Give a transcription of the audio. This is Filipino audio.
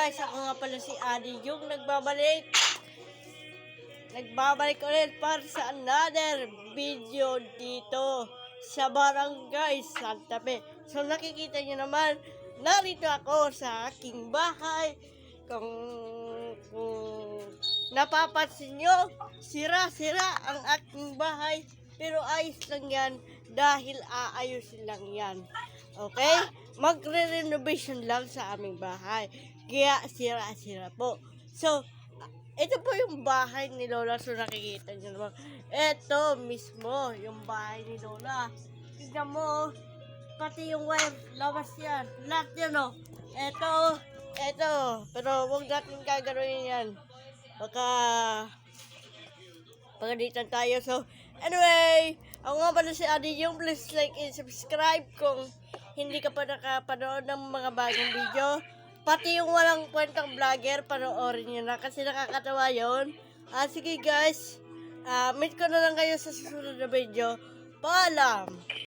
guys, ako nga pala si Adi yung nagbabalik ulit para sa another video dito sa Barangay Santa Fe. So nakikita nyo naman, narito ako sa aking bahay. Kung napapansin nyo, sira-sira ang aking bahay. Pero ayos lang yan dahil aayusin lang yan. Okay? Magre-renovation lang sa aming bahay. Kaya sira-sira po. So, ito po yung bahay ni Lola. So, nakikita nyo naman. Ito mismo, yung bahay ni Lola. Tignan mo, pati yung wire, labas yan. Lahat yan, oh. Ito. Pero huwag natin gagawin yan. Baka pagalitan tayo. So, anyway, ako nga pala si Adi yung. Please like and subscribe kung hindi ka pa nakapanood ng mga bagong video. Pati yung walang kwentang vlogger, panoorin nyo na kasi nakakatawa yun. Sige guys, meet ko na lang kayo sa susunod na video. Paalam!